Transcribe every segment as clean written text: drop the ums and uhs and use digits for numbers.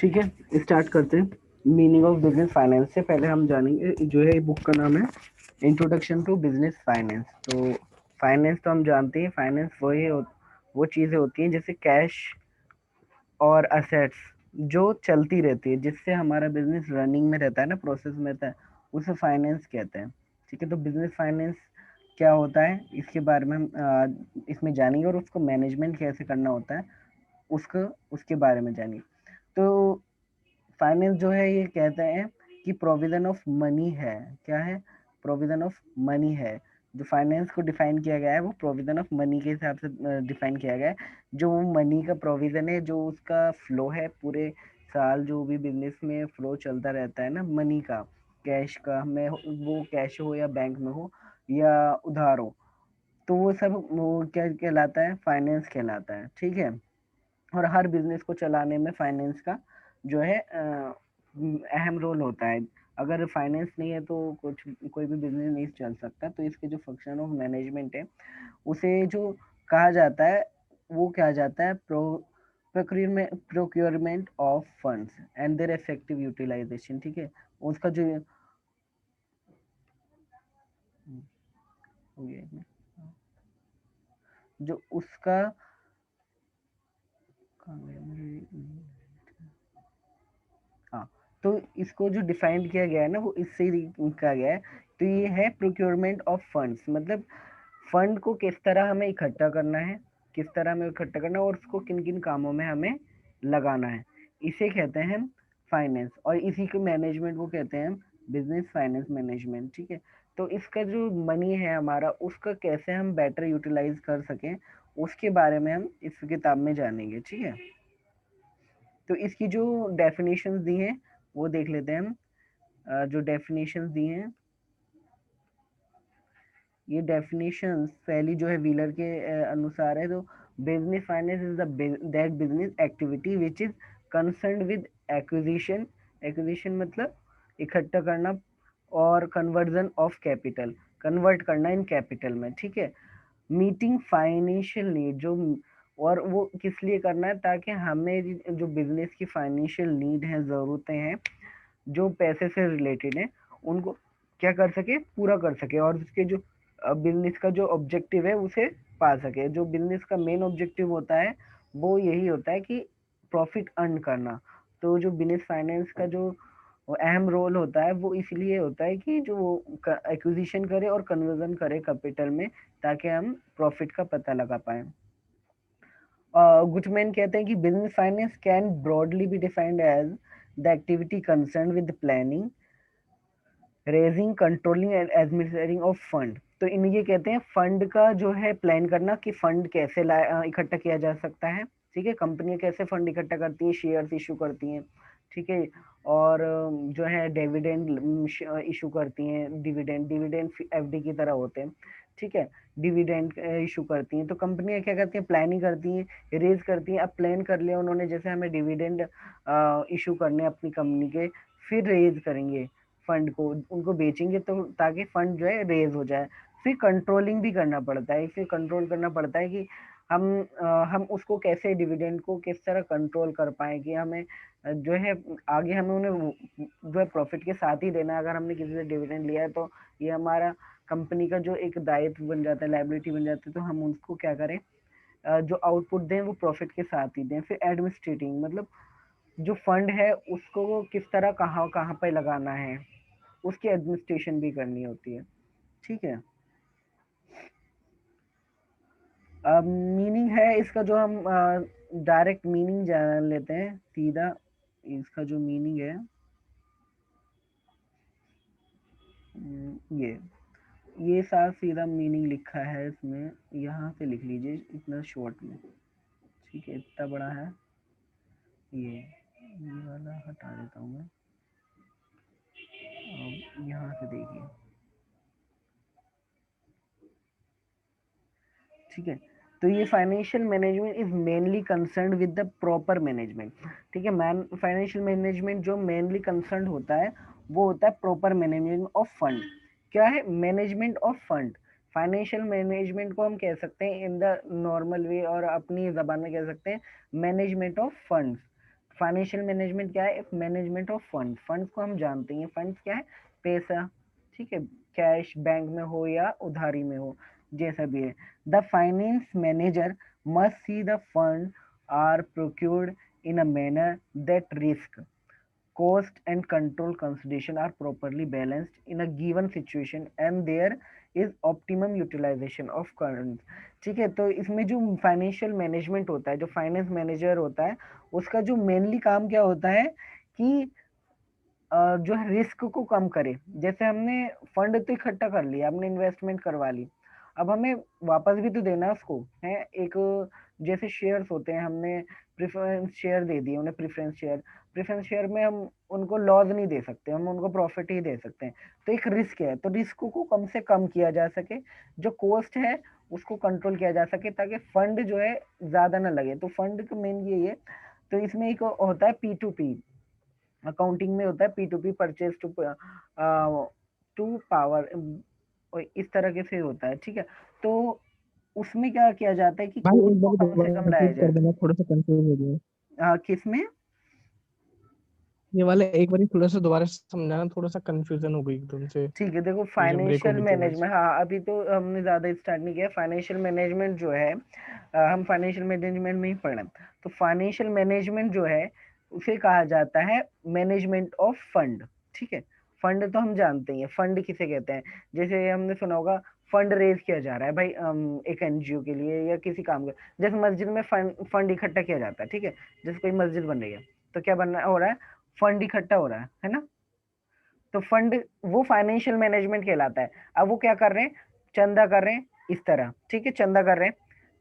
ठीक है, स्टार्ट करते हैं। मीनिंग ऑफ बिजनेस फाइनेंस से पहले हम जानेंगे, जो है बुक का नाम है इंट्रोडक्शन टू बिजनेस फाइनेंस। तो फाइनेंस तो हम जानते हैं, फाइनेंस वो चीज़ें होती हैं जैसे कैश और असेट्स जो चलती रहती है, जिससे हमारा बिजनेस रनिंग में रहता है ना, प्रोसेस में रहता है, उसे फाइनेंस कहते हैं। ठीक है, तो बिजनेस फाइनेंस क्या होता है इसके बारे में हम इसमें जानेंगे, और उसको मैनेजमेंट कैसे करना होता है उसको उसके बारे में जानेंगे। तो फाइनेंस जो है ये कहते हैं कि प्रोविजन ऑफ मनी है। क्या है? प्रोविजन ऑफ मनी है। जो फाइनेंस को डिफाइन किया गया है वो प्रोविजन ऑफ मनी के हिसाब से डिफाइन किया गया है। जो मनी का प्रोविजन है, जो उसका फ्लो है पूरे साल, जो भी बिजनेस में फ्लो चलता रहता है ना मनी का, कैश का, में वो कैश हो या बैंक में हो या उधार हो, तो वो सब वो क्या कहलाता है? फाइनेंस कहलाता है। ठीक है, और हर बिजनेस को चलाने में फाइनेंस का जो है अहम रोल होता है। अगर फाइनेंस नहीं है तो कोई भी बिजनेस नहीं चल सकता। तो इसके जो फंक्शन ऑफ मैनेजमेंट है उसे जो कहा जाता है वो कहा जाता है procurement of funds and their effective utilisation. ठीक है, उसका जो जो उसका हाँ, तो इसको जो डिफाइंड किया गया है ना वो इससे ही कहा गया है। तो ये है प्रोक्योरमेंट ऑफ फंड्स, मतलब फंड को किस तरह हमें इकट्ठा करना है, किस तरह हमें इकट्ठा करना है और उसको किन किन कामों में हमें लगाना है, इसे कहते हैं फाइनेंस। और इसी के मैनेजमेंट को कहते हैं बिजनेस फाइनेंस मैनेजमेंट। ठीक है, तो इसका जो मनी है हमारा, उसका कैसे हम बेटर यूटिलाइज कर सकें उसके बारे में हम इस किताब में जानेंगे। ठीक है, तो इसकी जो डेफिनेशंस दी हैं वो देख लेते हैं हम। जो डेफिनेशंस दी हैं, ये डेफिनेशंस पहली जो है व्हीलर के अनुसार है। तो business finance is that business activity which is concern with acquisition, acquisition मतलब इकट्ठा करना, और कन्वर्जन ऑफ कैपिटल, कन्वर्ट करना इन कैपिटल में। ठीक है, मीटिंग फाइनेंशियल नीड, जो और वो किस लिए करना है? ताकि हमें जो बिजनेस की फाइनेंशियल नीड है, ज़रूरतें हैं जो पैसे से रिलेटेड है, उनको क्या कर सके? पूरा कर सके, और उसके जो बिजनेस का जो ऑब्जेक्टिव है उसे पा सके। जो बिजनेस का मेन ऑब्जेक्टिव होता है वो यही होता है कि प्रॉफिट अर्न करना। तो जो बिजनेस फाइनेंस का जो अहम रोल होता है वो इसलिए होता है कि जो एक्विजिशन करे और कन्वर्जन करे कैपिटल में, ताकि हम प्रॉफिट का पता लगा पाए। गुटमैन कहते हैं कि business finance can broadly be defined as the activity concern with planning, raising, controlling and administrating of fund. तो इन ये कहते हैं फंड का जो है प्लान करना, कि फंड कैसे इकट्ठा किया जा सकता है। ठीक है, कंपनियां कैसे फंड इकट्ठा करती हैं, शेयर्स इशू करती हैं। ठीक है, और जो है डिविडेंड इशू करती हैं, डिविडेंड डिविडेंड एफडी की तरह होते हैं। ठीक है, डिविडेंड इशू करती हैं। तो कंपनियां क्या करती हैं? प्लानिंग करती हैं, रेज करती हैं। अब प्लान कर लिया उन्होंने, जैसे हमें डिविडेंड इशू करने अपनी कंपनी के, फिर रेज करेंगे फंड को, उनको बेचेंगे तो ताकि फंड जो है रेज हो जाए। फिर कंट्रोलिंग भी करना पड़ता है, फिर कंट्रोल करना पड़ता है कि हम उसको कैसे, डिविडेंड को किस तरह कंट्रोल कर पाए कि हमें जो है आगे हमें उन्हें जो है प्रॉफिट के साथ ही देना है। अगर हमने किसी से डिविडेंड लिया है तो ये हमारा कंपनी का जो एक दायित्व बन जाता है, लायबिलिटी बन जाती है। तो हम उसको क्या करें, जो आउटपुट दें वो प्रॉफिट के साथ ही दें। फिर एडमिनिस्ट्रेटिंग मतलब जो फंड है उसको किस तरह कहाँ कहाँ पे लगाना है, उसकी एडमिनिस्ट्रेशन भी करनी होती है। ठीक है, अब मीनिंग है इसका, जो हम डायरेक्ट मीनिंग जान लेते हैं सीधा। इसका जो मीनिंग है ये साफ सीधा मीनिंग लिखा है इसमें, यहाँ से लिख लीजिए इतना शॉर्ट में। ठीक है, इतना बड़ा है, ये वाला हटा देता हूँ मैं। अब यहाँ से देखिए। ठीक है, तो ये financial management is mainly concern with the proper management. ठीक है, फाइनेंशियल मैनेजमेंट जो मेनली कंसर्न होता है वो होता है प्रॉपर मैनेजमेंट ऑफ फंड। क्या है? Management of fund. Financial management को हम कह सकते हैं इन द नॉर्मल वे, और अपनी जबान में कह सकते हैं management of funds. Financial management क्या है? Management of fund. फंड्स को हम जानते हैं, फंड्स क्या है? पैसा, ठीक है, कैश बैंक में हो या उधारी में हो, जैसा भी है। The finance manager must see the fund are procured in a manner that risk, cost and control consideration are properly balanced in a given situation and there is optimum utilization of current। ठीक है, तो इसमें जो financial management होता है, जो finance manager होता है, उसका जो मेनली काम क्या होता है कि जो है रिस्क को कम करे। जैसे हमने फंड तो इकट्ठा कर लिया, हमने इन्वेस्टमेंट करवा ली, अब हमें वापस भी तो देना है उसको, है एक, जैसे शेयर्स होते हैं, हमने प्रेफरेंस शेयर दे दिए उन्हें, प्रेफरेंस शेयर, प्रेफरेंस शेयर में हम उनको लॉस नहीं दे सकते, हम उनको प्रॉफिट ही दे सकते हैं। तो एक रिस्क है, तो रिस्क को कम से कम किया जा सके, जो कॉस्ट है उसको कंट्रोल किया जा सके, ताकि फंड जो है ज्यादा ना लगे। तो फंड का मेन यही है। तो इसमें एक होता है P2P, अकाउंटिंग में होता है P2P, परचेज टू पावर, इस तरह से होता है, ठीक है। तो उसमें क्या किया जाता है कि भाई कोस्ट एक को बार कम से दोबारा कम लाया रिपीट कर जाए। देना, थोड़ा सा कंफ्यूज हो गया। किसमें? ये वाले एक बार थोड़ा सा दोबारा समझाना, थोड़ा सा कंफ्यूजन हो गई एकदम से, ठीक है, देखो बीच में ब्रेक हो फाइनेंशियल गई थी आवाज। मैनेजमेंट, हाँ अभी तो हमने ज़्यादा स्टार्ट नहीं किया। फाइनेंशियल मैनेजमेंट जो है, हम फाइनेंशियल मैनेजमेंट में ही पढ़ रहे हैं। तो फाइनेंशियल मैनेजमेंट जो है उसे कहा जाता है मैनेजमेंट ऑफ फंड, ठीक है। फंड तो हम जानते हैं, फंड किसे कहते हैं। जैसे हमने सुना होगा, फंड रेज किया जा रहा है भाई, एक एनजीओ के लिए या किसी काम के, जैसे मस्जिद में फंड इकट्ठा किया जाता है, ठीक है। जैसे कोई मस्जिद बन रही है, तो क्या बनना हो रहा है? फंड इकट्ठा हो रहा है ना। तो फंड वो फाइनेंशियल मैनेजमेंट कहलाता है। अब वो क्या कर रहे हैं? चंदा कर रहे हैं, इस तरह, ठीक है, चंदा कर रहे हैं,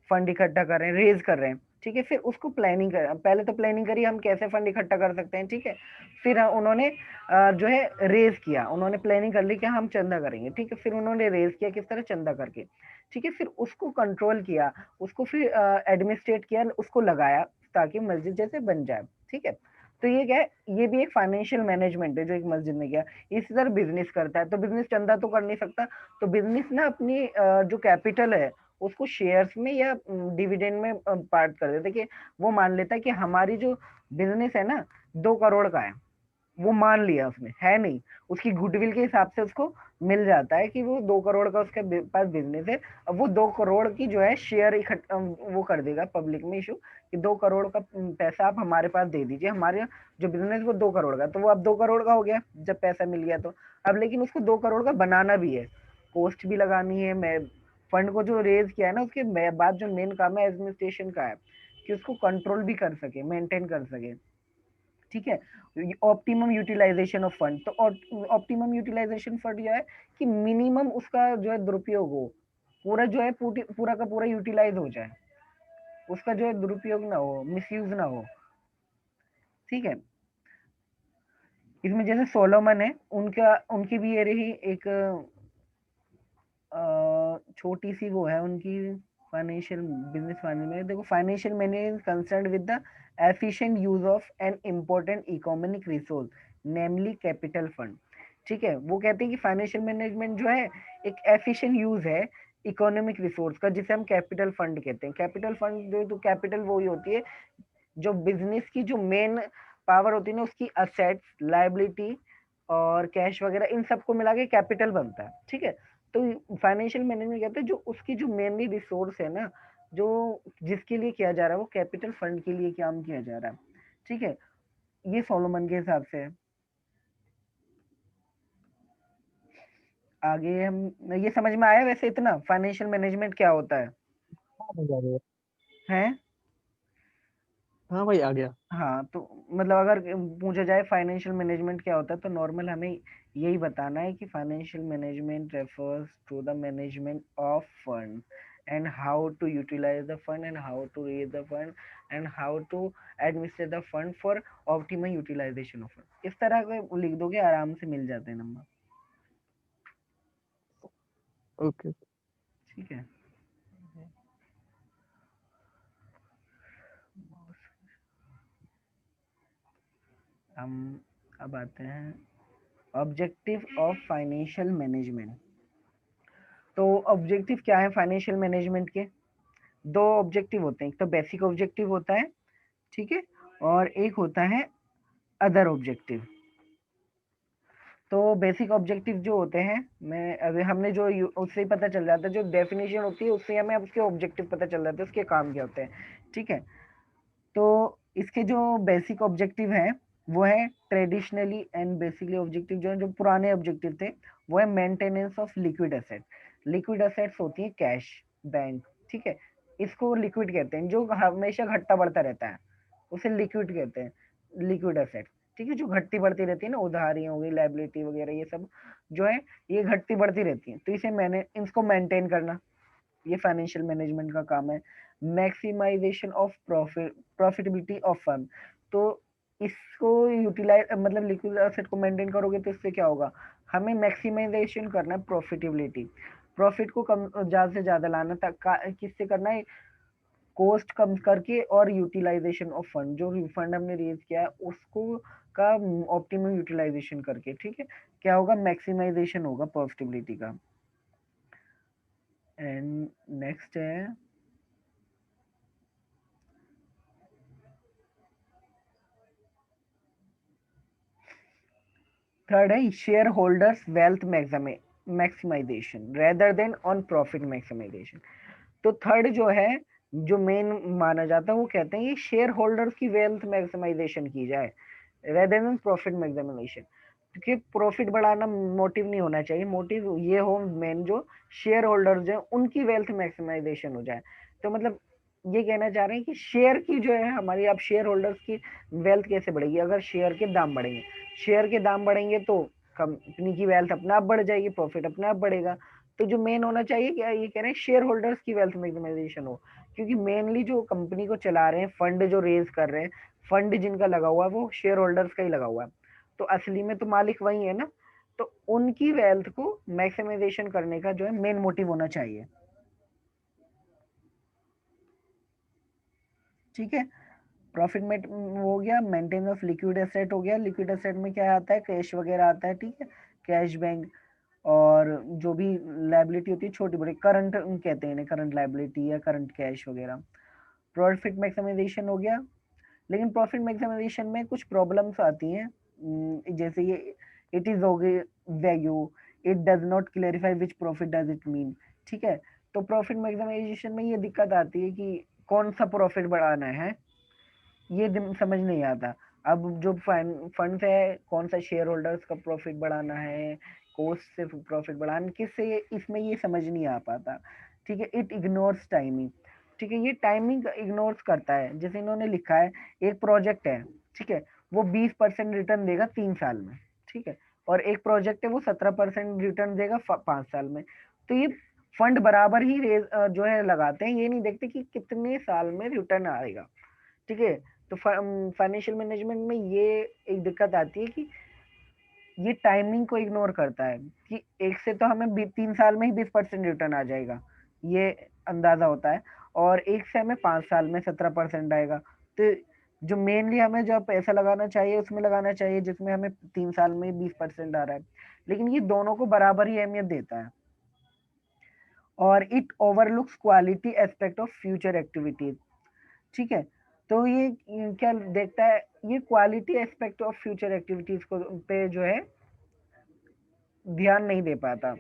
फंड इकट्ठा कर रहे हैं, रेज कर रहे हैं, ठीक है। फिर उसको प्लानिंग कर, पहले तो प्लानिंग करी हम कैसे फंड इकट्ठा कर सकते हैं, ठीक है। फिर उन्होंने जो है रेज किया, उन्होंने प्लानिंग कर ली कि हम चंदा करेंगे, ठीक है। फिर उन्होंने रेज किया किस तरह? चंदा करके, ठीक है। फिर उसको कंट्रोल किया, उसको फिर एडमिनिस्ट्रेट किया, उसको लगाया ताकि मस्जिद जैसे बन जाए, ठीक है। तो ये क्या है? ये भी एक फाइनेंशियल मैनेजमेंट है जो एक मस्जिद ने किया। इसी तरह बिजनेस करता है, तो बिजनेस चंदा तो कर नहीं सकता, तो बिजनेस ना अपनी जो कैपिटल है उसको शेयर्स में या डिविडेंड में पार्ट कर देता है, कि वो मान लेता है कि हमारी जो बिजनेस है ना 2 करोड़ का है, वो मान लिया उसने, है नहीं, उसकी गुडविल के हिसाब से उसको मिल जाता है कि वो 2 करोड़ का उसके पास बिजनेस है। अब वो 2 करोड़ की जो है शेयर इकट्ठा वो कर देगा पब्लिक में इशू, कि 2 करोड़ का पैसा आप हमारे पास दे दीजिए, हमारे जो बिजनेस वो 2 करोड़ का, तो वो अब 2 करोड़ का हो गया जब पैसा मिल गया तो। अब लेकिन उसको 2 करोड़ का बनाना भी है, कॉस्ट भी लगानी है। मैं फंड को जो रेज किया है ना, उसके बाद जो मेन काम है एडमिनिस्ट्रेशन का है, कि उसको कंट्रोल भी कर सके, मेंटेन कर सके, ठीक है। ऑप्टिमम यूटिलाइजेशन ऑफ फंड, तो ऑप्टिमम यूटिलाइजेशन फंड जो है कि मिनिमम उसका जो है दुरुपयोग हो, पूरा जो है पूरा का पूरा यूटिलाइज हो जाए, उसका जो है दुरुपयोग ना हो, मिसयूज ना हो, ठीक है। इसमें जैसे सोलोमन है, उनका उनकी भी ये रही एक छोटी सी वो है उनकी, फाइनेंशियल बिजनेस मैनेजमेंट। देखो financial management concern with the efficient use of an important economic resource, namely capital fund, ठीक है। वो कहते हैं कि फाइनेंशियल मैनेजमेंट जो है एक एफिशिएंट यूज है इकोनॉमिक रिसोर्स का, जिसे हम कैपिटल फंड कहते हैं। कैपिटल फंड जो, तो कैपिटल वो ही होती है जो बिजनेस की जो मेन पावर होती है ना, उसकी असेट्स, लायबिलिटी और कैश वगैरह, इन सबको मिला के कैपिटल बनता है, ठीक है। तो फाइनेंशियल मैनेजमेंट कहते हैं जो उसकी जो मेनली रिसोर्स है ना, जो जिसके लिए किया जा रहा है, वो कैपिटल फंड के लिए काम किया जा रहा है, ठीक है। ये सोलोमन के हिसाब से है। आगे हम, ये समझ में आया वैसे इतना फाइनेंशियल मैनेजमेंट क्या होता हाँ भाई आ गया। है? हाँ भाई आ गया। हाँ, तो मतलब अगर पूछा जाए फाइनेंशियल मैनेजमेंट क्या होता है, तो नॉर्मल हमें यही बताना है कि financial management refers to the management of fund and how to utilise the fund and how to raise the fund and how to administrate the fund for optimum utilisation of fund. इस तरह के लिख दोगे आराम से मिल जाते हैं number, okay. ठीक है। हम अब आते हैं ऑब्जेक्टिव ऑफ फाइनेंशियल मैनेजमेंट। तो ऑब्जेक्टिव क्या है फाइनेंशियल मैनेजमेंट के? 2 ऑब्जेक्टिव होते हैं, एक तो बेसिक ऑब्जेक्टिव होता है, ठीक है, और एक होता है अदर ऑब्जेक्टिव। तो बेसिक ऑब्जेक्टिव जो होते हैं, मैं अभी हमने जो उससे ही पता चल जाता है, जो डेफिनेशन होती है उससे हमें उसके ऑब्जेक्टिव पता चल जाते हैं, उसके काम क्या होते हैं। ठीक है, तो इसके जो बेसिक ऑब्जेक्टिव है वो है ट्रेडिशनली एंड बेसिकली ऑब्जेक्टिव जो है, जो पुराने ऑब्जेक्टिव थे वो है maintenance of liquid asset. Liquid assets होती है कैश, बैंक। ठीक है, इसको लिक्विड कहते हैं, जो हमेशा घटता बढ़ता रहता है उसे लिक्विड कहते हैं, लिक्विड एसेट। ठीक है, जो घटती बढ़ती रहती है ना, उधारी हो गई, लाइबिलिटी वगैरह, ये सब जो है ये घटती बढ़ती रहती है, तो इसे मैंने इसको मेंटेन करना, ये फाइनेंशियल मैनेजमेंट का काम है। Maximisation of profitability of firm. तो इसको यूटिलाइज मतलब लिक्विड एसेट को मेंटेन करोगे तो इससे क्या होगा, हमें मैक्सिमाइजेशन करना है प्रॉफिटेबिलिटी, प्रॉफिट को कम ज्यादा से ज्यादा लाना था, किससे करना है, कॉस्ट कम करके और यूटिलाइजेशन ऑफ फंड, जो फंड हमने रेज किया है उसको का ऑप्टिमम यूटिलाइजेशन करके। ठीक है, क्या होगा, मैक्सिमाइजेशन होगा प्रॉफिटेबिलिटी का। एंड नेक्स्ट है थर्ड है share holders wealth maximisation rather than on profit maximisation. तो थर्ड जो है, जो मेन माना जाता है, वो कहते हैं ये शेयर होल्डर्स की वेल्थ मैक्सिमाइजेशन की जाए रेदर देन प्रॉफिट मैक्सिमाइजेशन। क्योंकि प्रॉफिट बढ़ाना मोटिव नहीं होना चाहिए, मोटिव ये हो मेन जो शेयर होल्डर्स हैं उनकी वेल्थ मैक्सिमाइजेशन हो जाए। तो मतलब ये कहना चाह रहे हैं कि शेयर की जो है हमारी, अब शेयर होल्डर्स की वेल्थ कैसे बढ़ेगी, अगर शेयर के दाम बढ़ेंगे, शेयर के दाम बढ़ेंगे तो कंपनी की वेल्थ अपने आप बढ़ जाएगी, प्रॉफिट अपने आप बढ़ेगा। तो जो मेन होना चाहिए, क्या ये कह रहे हैं, शेयर होल्डर्स की वेल्थ मैक्सिमाइजेशन हो। क्योंकि मेनली जो कंपनी को चला रहे हैं, फंड जो रेज कर रहे हैं, फंड जिनका लगा हुआ है वो शेयर होल्डर्स का ही लगा हुआ है, तो असली में तो मालिक वही है ना, तो उनकी वेल्थ को मैक्सिमाइजेशन करने का जो है मेन मोटिव होना चाहिए। ठीक है, प्रॉफिट में हो गया, मेंटेन ऑफ लिक्विड एसेट हो गया, लिक्विड एसेट में क्या आता है, कैश वगैरह आता है। ठीक है, कैश, बैंक, और जो भी लाइबिलिटी होती है छोटी बड़ी, करंट कहते हैं इन्हें, करंट लाइबिलिटी या करंट कैश वगैरह। प्रॉफिट मैक्सिमाइजेशन हो गया, लेकिन प्रॉफिट मैक्सिमाइजेशन में कुछ प्रॉब्लम्स आती हैं, जैसे ये इट इज हो गई value, it does not clarify which profit does it mean. ठीक है, तो प्रॉफिट मैक्सिमाइजेशन में ये दिक्कत आती है कि कौन सा प्रॉफिट बढ़ाना है, ये समझ नहीं आता। अब जो फंड है, कौन सा शेयर होल्डर्स का प्रॉफिट बढ़ाना है, कोस्ट से प्रॉफिट बढ़ाना, किससे, इसमें ये समझ नहीं आ पाता। ठीक है, इट इग्नोर्स टाइमिंग। ठीक है, ये टाइमिंग इग्नोर्स करता है, जैसे इन्होंने लिखा है एक प्रोजेक्ट है, ठीक है, वो 20% रिटर्न देगा 3 साल में। ठीक है, और एक प्रोजेक्ट है वो 17% रिटर्न देगा 5 साल में। तो ये फंड बराबर ही जो है लगाते हैं, ये नहीं देखते कि कितने साल में रिटर्न आएगा। ठीक है, तो फाइनेंशियल मैनेजमेंट में ये एक दिक्कत आती है कि ये टाइमिंग को इग्नोर करता है, कि एक से तो हमें 3 साल में ही 20% रिटर्न आ जाएगा, ये अंदाजा होता है, और एक से हमें 5 साल में 17% आएगा। तो जो मेनली हमें जो पैसा लगाना चाहिए उसमें लगाना चाहिए जिसमें हमें 3 साल में 20% आ रहा है, लेकिन ये दोनों को बराबर ही अहमियत देता है। और it overlooks quality aspect of future activities. ठीक है, तो ये क्या देखता है, ये quality aspect of future activities को पे जो है ध्यान नहीं दे पाता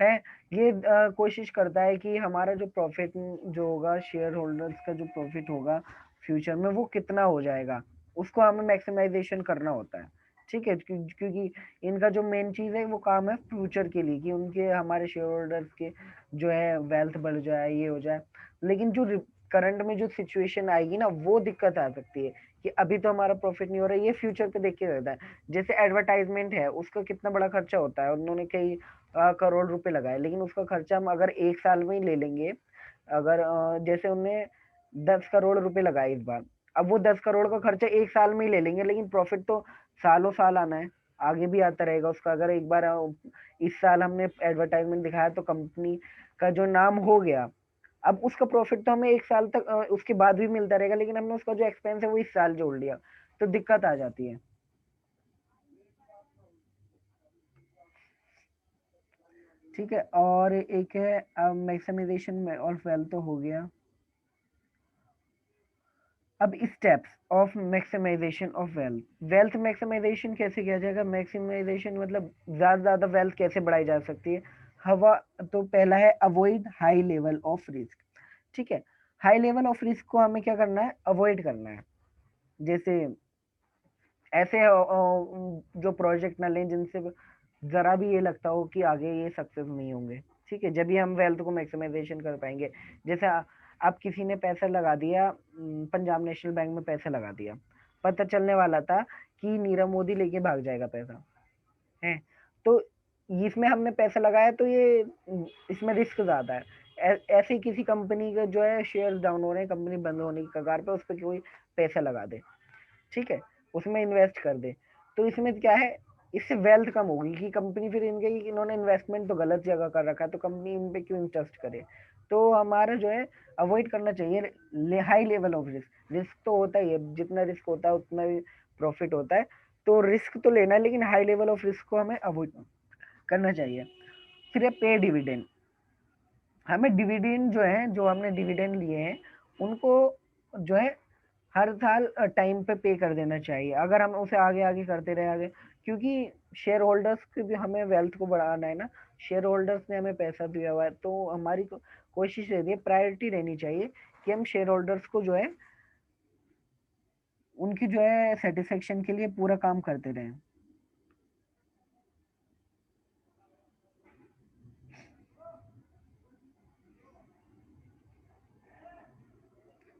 है। ये कोशिश करता है कि हमारा जो प्रॉफिट जो होगा, शेयर होल्डर्स का जो प्रॉफिट होगा फ्यूचर में वो कितना हो जाएगा, उसको हमें मैक्सिमाइजेशन करना होता है। ठीक है, क्योंकि इनका जो मेन चीज है वो काम है फ्यूचर के लिए, कि उनके हमारे शेयर होल्डर्स के जो है वेल्थ बढ़ जाए, ये हो जाए। लेकिन जो करंट में जो सिचुएशन आएगी ना, वो दिक्कत आ सकती है कि अभी तो हमारा प्रॉफिट नहीं हो रहा है, ये फ्यूचर पे देख के रहता है। जैसे एडवर्टाइजमेंट है, उसका कितना बड़ा खर्चा होता है, उन्होंने कई करोड़ रुपए लगाए, लेकिन उसका खर्चा हम अगर एक साल में ही ले लेंगे, अगर जैसे उनने 10 करोड़ रुपए लगाए इस बार, अब वो 10 करोड़ का खर्चा एक साल में ही ले लेंगे, लेकिन प्रॉफिट तो सालों साल आना है, आगे भी आता रहेगा उसका। अगर एक बार इस साल हमने एडवर्टाइजमेंट दिखाया तो कंपनी का जो नाम हो गया, अब उसका प्रॉफिट तो हमें एक साल तक उसके बाद भी मिलता रहेगा, लेकिन हमने उसका जो एक्सपेंस है वो इस साल जोड़ लिया, तो दिक्कत आ जाती है। ठीक है, और एक है मैक्सिमाइजेशन में और फेल तो हो गया। अब steps of maximisation of wealth, wealth maximisation कैसे किया जाएगा, मैक्सिमाइजेशन मतलब ज्यादा वेल्थ कैसे बढ़ाई जा सकती है। हवा, तो पहला है avoid high level of risk, ठीक है। हाई लेवल ऑफ रिस्क को हमें क्या करना है, अवॉइड करना है। जैसे ऐसे जो प्रोजेक्ट ना लें जिनसे जरा भी ये लगता हो कि आगे ये सक्सेस नहीं होंगे, ठीक है। जब भी हम वेल्थ को मैक्सिमाइजेशन कर पाएंगे। जैसे आप किसी ने पैसा लगा दिया, पंजाब नेशनल बैंक में पैसा लगा दिया, पता चलने वाला था कि नीरव मोदी लेके भाग जाएगा पैसा, है। तो इसमें हमने पैसा लगाया तो ये इसमें रिस्क ज्यादा है। ऐसे ही किसी कंपनी का जो है शेयर डाउन हो रहे हैं, कंपनी बंद होने की कगार पे, उस पर कोई पैसा लगा दे, ठीक है, उसमें इन्वेस्ट कर दे, तो इसमें क्या है, इससे वेल्थ कम होगी कि कंपनी फिर इनके इन्होंने इन्वेस्टमेंट तो गलत जगह कर रखा है, तो कंपनी इन पे क्यों इंटरेस्ट करे। तो हमारा जो है अवॉइड करना चाहिए high level of risk. Risk तो होता ही है, जितना रिस्क होता है उतना ही प्रॉफिट होता है, तो रिस्क तो लेना है, लेकिन हाई लेवल ऑफ रिस्क को हमें अवॉइड करना चाहिए। फिर है पे डिविडेंड, हमें डिविडेंड जो है, जो हमने डिविडेंड लिए हैं उनको जो है हर साल टाइम पे पे कर देना चाहिए। अगर हम उसे आगे आगे करते रहे आगे, क्योंकि शेयर होल्डर्स की भी हमें वेल्थ को बढ़ाना है ना, शेयर होल्डर्स ने हमें पैसा दिया हुआ है, तो हमारी कोशिश रहती है, प्रायोरिटी रहनी चाहिए कि हम शेयर होल्डर्स को जो है उनकी जो है सेटिस्फेक्शन के लिए पूरा काम करते रहें।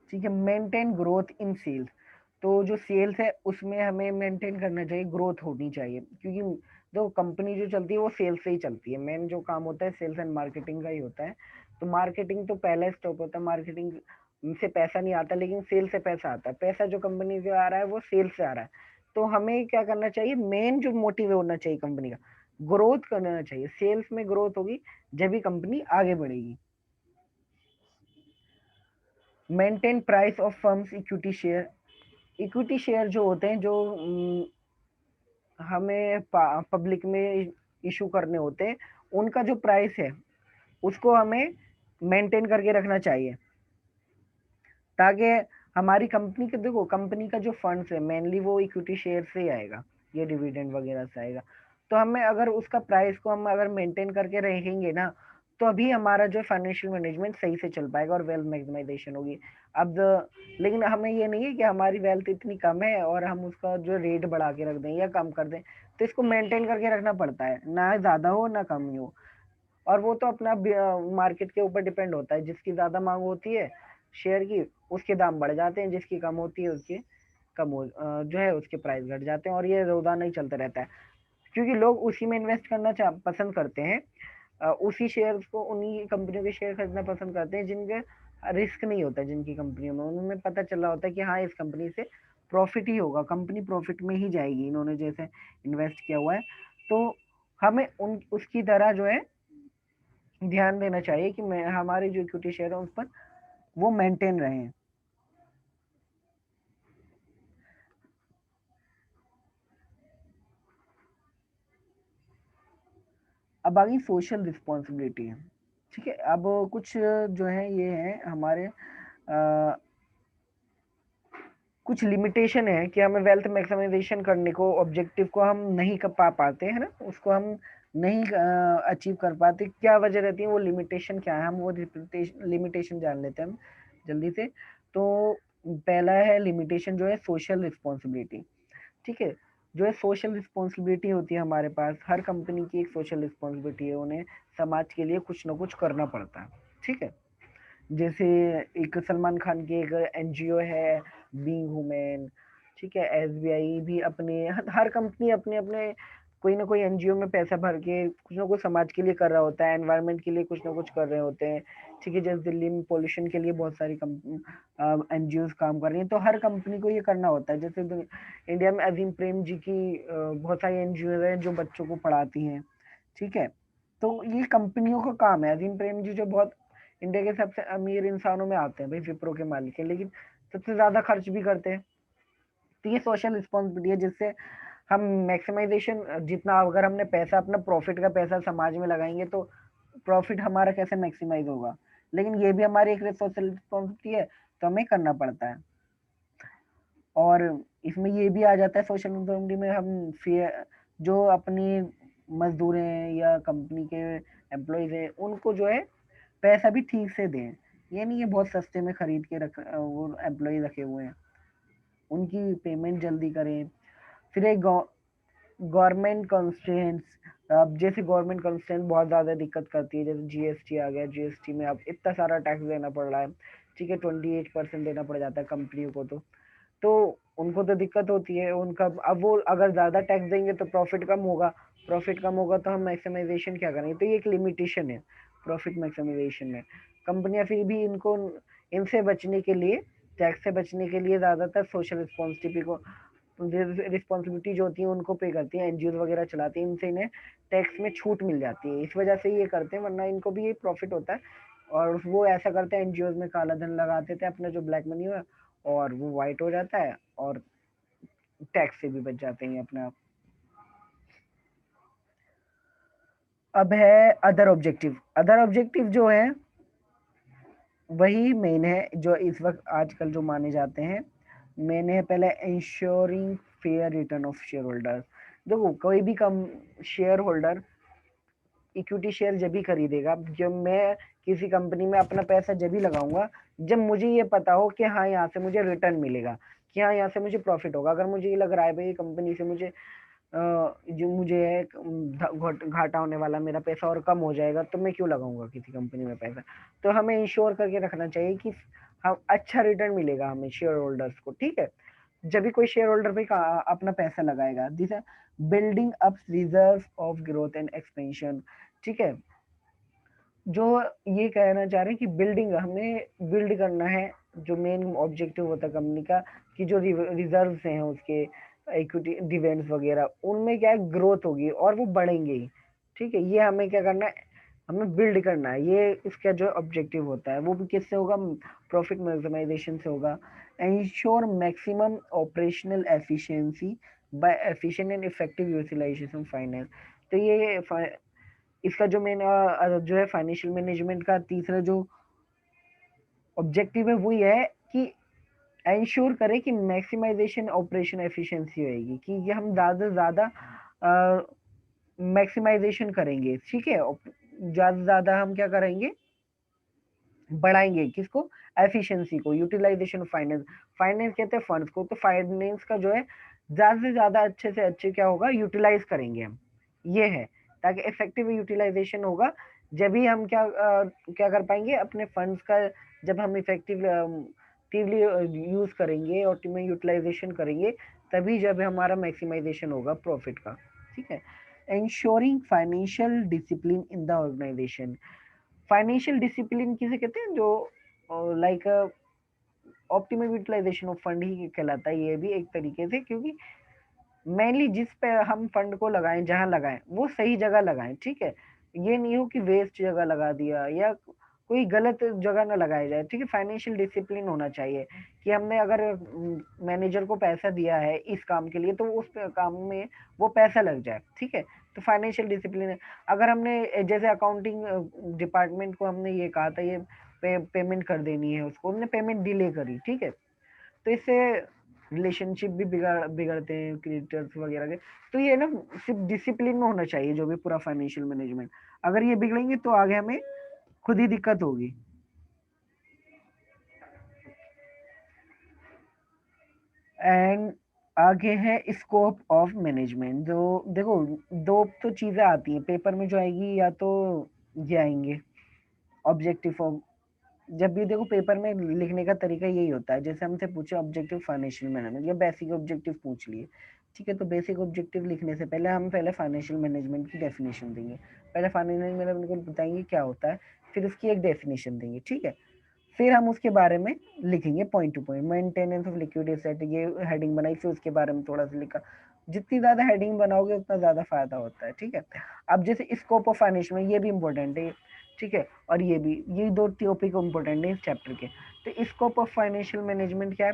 ठीक है, मेंटेन ग्रोथ इन सेल्स, तो जो सेल्स है उसमें हमें मेंटेन करना चाहिए, ग्रोथ होनी चाहिए, क्योंकि जो कंपनी जो चलती है वो सेल्स से ही चलती है। मेन जो काम होता है सेल्स एंड मार्केटिंग का ही होता है। तो मार्केटिंग तो पहला स्टॉप होता है, मार्केटिंग से पैसा नहीं आता, लेकिन सेल से पैसा आता है। पैसा जो कंपनी से आ रहा है वो सेल से आ रहा है। तो हमें क्या करना चाहिए, मेन जो मोटिव होना चाहिए कंपनी का, ग्रोथ करना चाहिए। सेल्स में ग्रोथ होगी जब भी कंपनी आगे बढ़ेगी। Maintain price of firms equity share, equity share जो होते हैं, जो हमें पब्लिक में इशू करने होते हैं, उनका जो प्राइस है उसको हमें मेंटेन करके रखना चाहिए, ताकि हमारी कंपनी के, देखो कंपनी का जो फंड्स है मेनली वो इक्विटी शेयर से ही आएगा, ये डिविडेंड वगैरह से आएगा। तो हमें अगर उसका प्राइस को हम अगर मेंटेन करके रहेंगे ना, तो अभी हमारा जो फाइनेंशियल मैनेजमेंट सही से चल पाएगा और वेल्थ मैक्सिमाइजेशन होगी। अब लेकिन हमें ये नहीं है कि हमारी वेल्थ इतनी कम है और हम उसका जो रेट बढ़ा के रख दें या कम कर दें, तो इसको मेंटेन करके रखना पड़ता है, ना ज्यादा हो ना कम ही हो। और वो तो अपना मार्केट के ऊपर डिपेंड होता है, जिसकी ज्यादा मांग होती है शेयर की उसके दाम बढ़ जाते हैं, जिसकी कम होती है उसके जो है उसके प्राइस घट जाते हैं, और ये रोजाना ही चलता रहता है, क्योंकि लोग उसी में इन्वेस्ट करना पसंद करते हैं। उसी शेयर को, उन्हीं कंपनियों के शेयर खरीदना पसंद करते हैं जिनके रिस्क नहीं होता, जिनकी कंपनियों में उनमें पता चल रहा होता है कि हाँ इस कंपनी से प्रॉफिट ही होगा, कंपनी प्रॉफिट में ही जाएगी, इन्होंने जैसे इन्वेस्ट किया हुआ है। तो हमें उन उसकी तरह जो है ध्यान देना चाहिए कि हमारे जो इक्विटी शेयर है उस पर वो मेंटेन रहे। अब आगे सोशल रिस्पॉन्सिबिलिटी है, ठीक है। अब कुछ जो है ये है हमारे कुछ लिमिटेशन है कि हमें वेल्थ मैक्सिमाइजेशन करने को, ऑब्जेक्टिव को हम नहीं कर पाते हैं ना, उसको हम नहीं अचीव कर पाते, क्या वजह रहती है, वो लिमिटेशन क्या है, हम वो लिमिटेशन जान लेते हैं हम जल्दी से। तो पहला है लिमिटेशन जो है सोशल रिस्पॉन्सिबिलिटी, ठीक है। जो है सोशल रिस्पॉन्सिबिलिटी होती है हमारे पास, हर कंपनी की एक सोशल रिस्पॉन्सिबिलिटी है, उन्हें समाज के लिए कुछ ना कुछ करना पड़ता है, ठीक है। जैसे एक सलमान खान की एक एनजीओ है बीइंग वुमेन, ठीक है। एसबीआई भी अपने, हर कंपनी अपने अपने कोई ना कोई एनजीओ में पैसा भर के कुछ ना कुछ समाज के लिए कर रहा होता है, एनवायरनमेंट के लिए कुछ ना कुछ कर रहे होते हैं, ठीक है। जैसे दिल्ली में पोल्यूशन के लिए बहुत सारी एनजीओ काम कर रही हैं, तो हर कंपनी को ये करना होता है। जैसे इंडिया में अजीम प्रेम जी की बहुत सारी एनजीओ हैं जो बच्चों को पढ़ाती हैं, ठीक है। तो ये कंपनियों का काम है। अजीम प्रेम जी जो बहुत इंडिया के सबसे अमीर इंसानों में आते हैं भाई, विप्रो के मालिक हैं, लेकिन सबसे ज्यादा खर्च भी करते हैं। तो ये सोशल रिस्पॉन्सिबिलिटी है, जिससे हम मैक्सिमाइजेशन, जितना अगर हमने पैसा अपना प्रॉफिट का पैसा समाज में लगाएंगे तो प्रॉफिट हमारा कैसे मैक्सिमाइज होगा, लेकिन ये भी हमारी एक सोशल रिस्पॉन्सिबिलिटी है, तो हमें करना पड़ता है। और इसमें ये भी आ जाता है सोशल रिस्पॉन्सिबिलिटी में, हम फेयर जो अपनी मजदूर हैं या कंपनी के एम्प्लॉयज हैं उनको जो है पैसा भी ठीक से दें। ये नहीं है बहुत सस्ते में खरीद के रख वो एम्प्लॉय रखे हुए हैं, उनकी पेमेंट जल्दी करें। फिर एक गवर्नमेंट कंस्ट्रेंट्स, अब जैसे गवर्नमेंट कंस्ट्रेंट बहुत ज़्यादा दिक्कत करती है, जैसे जीएसटी आ गया, जीएसटी में अब इतना सारा टैक्स देना पड़ रहा है, ठीक है 28% देना पड़ जाता है कंपनियों को, तो उनको तो दिक्कत होती है उनका। अब वो अगर ज़्यादा टैक्स देंगे तो प्रॉफिट कम होगा, प्रॉफिट कम होगा तो हम मैक्सिमाइजेशन क्या करेंगे, तो ये एक लिमिटेशन है प्रॉफिट मैक्सिमाइजेशन में। कंपनियां फिर भी इनको इनसे बचने के लिए, टैक्स से बचने के लिए ज़्यादातर सोशल रिस्पॉन्सिबिलिटी को रिस्पॉन्सिबिलिटी जो होती है उनको पे करती है, एनजीओ वगैरह चलाती है, इनसे इन्हें टैक्स में छूट मिल जाती है, इस वजह से ये करते हैं, वरना इनको भी ये प्रॉफिट होता है। और वो ऐसा करते हैं एनजीओ में काला धन लगाते थे अपना जो ब्लैक मनी हुआ, और वो वाइट हो जाता है और टैक्स से भी बच जाते हैं अपने आप। अब है अदर ऑब्जेक्टिव। अदर ऑब्जेक्टिव जो है वही मेन है जो इस वक्त आजकल जो माने जाते हैं। मेन है पहले ensuring fair return of share holder. देखो कोई भी कम शेयर होल्डर इक्विटी शेयर जब भी खरीदेगा, जब मैं किसी कंपनी में अपना पैसा जब भी लगाऊंगा जब मुझे ये पता हो कि हाँ यहाँ से मुझे रिटर्न मिलेगा, कि हाँ यहाँ से मुझे प्रॉफिट होगा। अगर मुझे ये लग रहा है भाई कंपनी से मुझे जो मुझे है घाटा होने वाला, मेरा पैसा और कम हो जाएगा, तो मैं क्यों लगाऊंगा किसी कंपनी में पैसा। तो हमें इंश्योर करके रखना चाहिए कि हम अच्छा रिटर्न मिलेगा हमें शेयर होल्डर्स को, ठीक है। जब भी कोई शेयर होल्डर भाई अपना पैसा लगाएगा, this building up reserve of growth and expansion, ठीक है। जो ये कहना चाह रहे हैं कि बिल्डिंग हमें बिल्ड करना है, जो मेन ऑब्जेक्टिव होता है कंपनी का, कि जो रिजर्व हैं उसके इक्विटी डिविडेंड्स वगैरह, उनमें क्या है ग्रोथ होगी और वो बढ़ेंगे ही, ठीक है। ये हमें क्या करना है, हमें बिल्ड करना है, ये इसका जो ऑब्जेक्टिव होता है वो भी किससे होगा, प्रॉफिट मैक्सिमाइजेशन से होगा। Ensure maximum operational efficiency by efficient and effective utilisation finance. तो ये इसका जो मेन जो है फाइनेंशियल मैनेजमेंट का तीसरा जो ऑब्जेक्टिव है वो ये है कि एंश्योर करें कि मैक्सिमाइजेशन ऑपरेशन एफिशिएंसी होगी, कि ये हम ज़्यादा से ज़्यादा मैक्सिमाइजेशन करेंगे, ठीक है। ज़्यादा से ज़्यादा हम क्या करेंगे, बढ़ाएंगे किसको, एफिशिएंसी को, यूटिलाइजेशन ऑफ फाइनेंस। फाइनेंस कहते हैं फंड्स को, तो फाइनेंस का जो है ज़्यादा से ज़्यादा अच्छे से अच्छे क्या होगा, यूटिलाइज करेंगे हम, ये है, ताकि इफेक्टिव यूटिलाइजेशन होगा। जब भी हम क्या कर पाएंगे अपने फंड्स का, जब हम इफेक्टिवली यूज करेंगे, ऑप्टिमम यूटिलाइजेशन करेंगे, तभी जब हमारा मैक्सिमाइजेशन होगा प्रॉफिट का, ठीक है। Ensuring financial discipline in the organisation. Financial discipline किसे कहते हैं, जो like optimum utilisation of fund ही कहलाता है ये भी एक तरीके से, क्योंकि मेनली जिस पे हम फंड को लगाएं, जहां लगाएं वो सही जगह लगाएं, ठीक है। ये नहीं हो कि वेस्ट जगह लगा दिया या कोई गलत जगह ना लगाया जाए, ठीक है। फाइनेंशियल डिसिप्लिन होना चाहिए कि हमने अगर मैनेजर को पैसा दिया है इस काम के लिए, तो उस काम में वो पैसा लग जाए, ठीक है। तो फाइनेंशियल डिसिप्लिन है। अगर हमने जैसे अकाउंटिंग डिपार्टमेंट को हमने ये कहा था, ये पेमेंट कर देनी है उसको, हमने पेमेंट डिले करी, ठीक है, तो इससे रिलेशनशिप भी बिगड़ते हैं क्रेडिटर्स वगैरह के। तो ये ना सिर्फ डिसिप्लिन में होना चाहिए जो भी पूरा फाइनेंशियल मैनेजमेंट, अगर ये बिगड़ेंगे तो आगे हमें खुद ही दिक्कत होगी। एंड आगे है स्कोप ऑफ मैनेजमेंट। जो देखो दो तो चीजें आती हैं पेपर में जो आएगी, या तो ये आएंगे ऑब्जेक्टिव ऑफ, जब भी देखो पेपर में लिखने का तरीका यही होता है, जैसे हमसे पूछे ऑब्जेक्टिव फाइनेंशियल मैनेजमेंट या बेसिक ऑब्जेक्टिव पूछ लिए, ठीक है, तो बेसिक ऑब्जेक्टिव लिखने से पहले हम पहले फाइनेंशियल मैनेजमेंट की डेफिनेशन देंगे, पहले फाइनेंशियल मैनेजमेंट को बताएंगे क्या होता है, फिर उसकी एक डेफिनेशन देंगे, ठीक है। फिर हम उसके बारे में लिखेंगे point two point, maintenance of liquidity set, ये हेडिंग बनाई, फिर उसके बारे में थोड़ा सा लिखा। जितनी ज्यादा हेडिंग बनाओगे उतना ज्यादा फायदा होता है, ठीक है। अब जैसे स्कोप ऑफ फाइनेंशियल में ये भी इंपॉर्टेंट है, ठीक है, और ये भी, ये दो टॉपिक इंपॉर्टेंट है इस चैप्टर के। तो स्कोप ऑफ फाइनेंशियल मैनेजमेंट क्या है,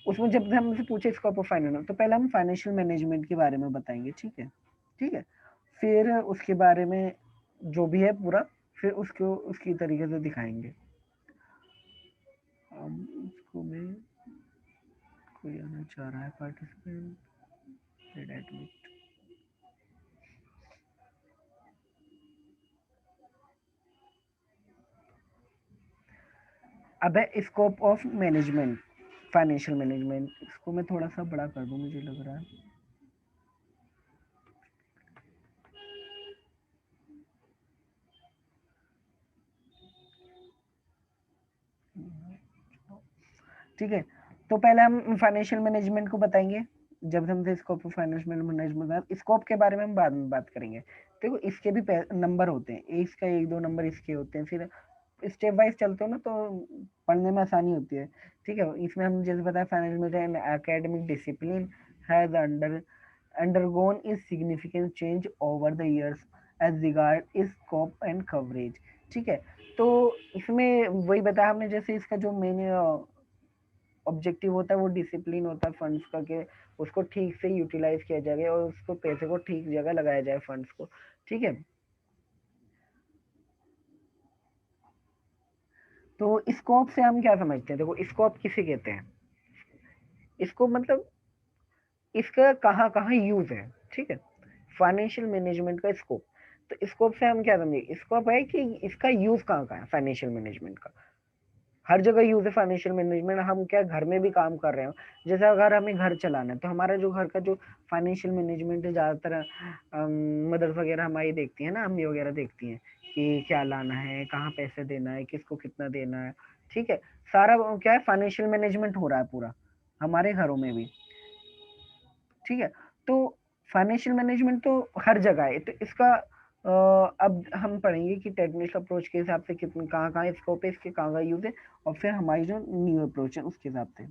उसमें जब हमसे पूछे स्कोप ऑफ फाइनेंस, तो पहले हम फाइनेंशियल मैनेजमेंट के बारे में बताएंगे, ठीक है, ठीक है। फिर उसके बारे में जो भी है पूरा, फिर उसको उसकी तरीके से दिखाएंगे। इसको मैं कोई आना चाह रहा है पार्टिसिपेंट, एडमिट। अब है scope of management, financial management. इसको मैं थोड़ा सा बड़ा कर दूं, मुझे लग रहा है। ठीक है, तो पहले हम फाइनेंशियल मैनेजमेंट को बताएंगे। जब हम scope of financial management, scope के बारे में हम बाद में बात करेंगे। देखो इसके भी नंबर होते हैं, इसका 1-2 नंबर इसके होते हैं, फिर स्टेप वाइज चलते हो ना तो पढ़ने में आसानी होती है। ठीक है, इसमें हम जैसे बताया financial academic discipline has undergone is significant change over the years as regard its scope and coverage। ठीक है, तो इसमें वही बताया हमने, जैसे इसका जो मेन ऑब्जेक्टिव होता है वो डिसिप्लिन होता है फंड्स का, कि उसको ठीक से यूटिलाइज किया जाए और उसको पैसे को ठीक जगह लगाया जाए फंड्स को। ठीक है, तो स्कोप से हम क्या समझते हैं? देखो स्कोप किसे कहते हैं? इसको मतलब इसका कहाँ कहाँ यूज है। ठीक है, फाइनेंशियल मैनेजमेंट का स्कोप, तो स्कोप से हम क्या समझे? स्कोप है कि इसका यूज कहाँ कहाँ है फाइनेंशियल मैनेजमेंट का। हर जगह यूज है फाइनेंशियल मैनेजमेंट। हम क्या घर में भी काम कर रहे हो, जैसे अगर हमें घर चलाना है तो हमारा जो घर का जो फाइनेंशियल मैनेजमेंट है, ज्यादातर मदर्स वगैरह हमारी देखती है ना, अम्मी वगैरह देखती हैं कि क्या लाना है, कहाँ पैसे देना है, किसको कितना देना है। ठीक है, सारा क्या है, फाइनेंशियल मैनेजमेंट हो रहा है पूरा हमारे घरों में भी। ठीक है, तो फाइनेंशियल मैनेजमेंट तो हर जगह है, तो इसका अब हम पढ़ेंगे कि टेक्निकल अप्रोच के हिसाब से कितने कहाँ कहाँ स्कोप है, इसके कहाँ कहाँ यूज है, और फिर हमारी जो न्यू अप्रोच है उसके हिसाब से।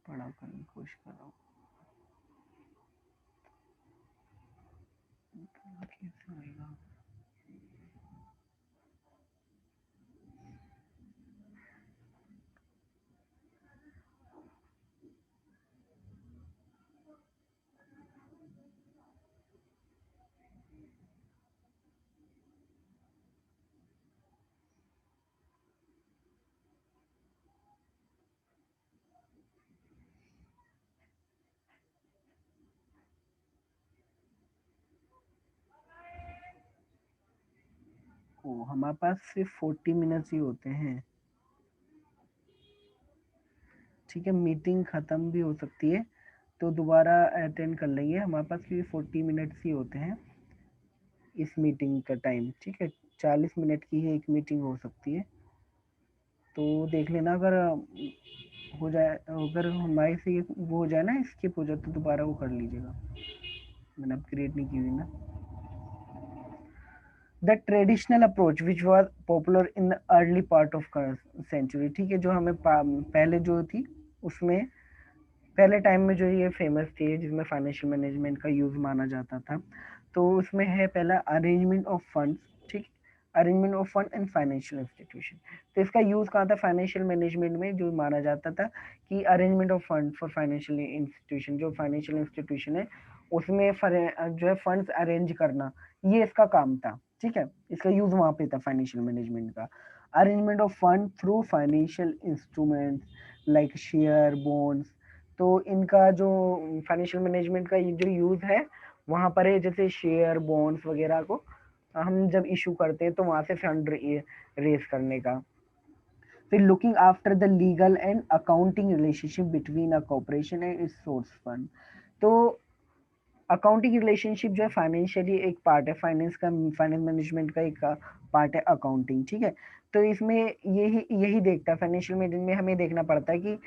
बड़ा करने की कोशिश कर रहा हूँ। कैसे होएगा? ओ, हमारे पास सिर्फ 40 मिनट्स ही होते हैं। ठीक है, मीटिंग खत्म भी हो सकती है, तो दोबारा अटेंड कर लेंगे। हमारे पास सिर्फ 40 मिनट्स ही होते हैं इस मीटिंग का टाइम। ठीक है, 40 मिनट की ही एक मीटिंग हो सकती है, तो देख लेना। अगर हो जाए, अगर हमारे से वो हो जाए ना, स्किप हो जाए, तो दोबारा वो कर लीजिएगा। मैंने अपग्रेड नहीं की हुई ना। The traditional approach which was popular in the early part of century. ठीक है, जो हमें पहले जो थी उसमें, पहले टाइम में जो ये फेमस थी, जिसमें फाइनेंशियल मैनेजमेंट का यूज माना जाता था, तो उसमें है पहला अरेंजमेंट ऑफ फंड्स। ठीक, arrangement of fund and financial institution. तो इसका यूज कहाँ था? फाइनेंशियल मैनेजमेंट में जो माना जाता था कि arrangement of fund for financial institution, जो फाइनेंशियल इंस्टीट्यूशन है उसमें जो है फंड्स अरेंज करना, ये इसका काम था। ठीक है, इसका यूज वहां पे था फाइनेंशियल मैनेजमेंट का। Arrangement of fund through financial instruments like share, bonds. तो इनका जो फाइनेंशियल मैनेजमेंट का जो यूज है वहां पर है, जैसे शेयर, बॉन्ड्स वगैरह को हम जब इशू करते हैं तो वहां से फंड रेज करने का। फिर looking after the legal and accounting relationship between a corporation and it's source fund. तो अकाउंटिंग रिलेशनशिप जो है फाइनेंशियली एक पार्ट है, फाइनेंस मैनेजमेंट का एक पार्ट है अकाउंटिंग। ठीक है, तो इसमें यही यही देखता है फाइनेंशियल मैनेजमेंट में, हमें देखना पड़ता है कि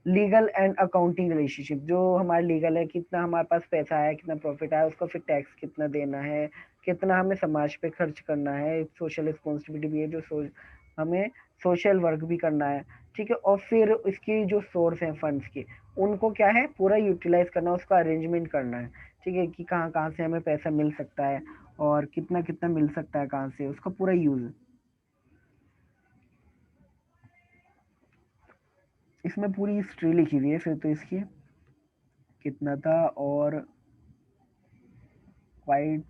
लीगल एंड अकाउंटिंग रिलेशनशिप, जो हमारा लीगल है, कितना हमारे पास पैसा आया, कितना प्रॉफिट आया, उसका फिर टैक्स कितना देना है, कितना हमें समाज पे खर्च करना है, सोशल रिस्पॉन्सिबिलिटी भी है, हमें सोशल वर्क भी करना है। ठीक है, और फिर इसकी जो सोर्स है फंड्स की, उनको क्या है पूरा यूटिलाइज करना, उसका अरेंजमेंट करना है। ठीक है, कि कहाँ कहाँ से हमें पैसा मिल सकता है और कितना कितना मिल सकता है, कहाँ से, उसका पूरा यूज। इसमें पूरी हिस्ट्री लिखी हुई है फिर तो इसकी, कितना था और वाइट,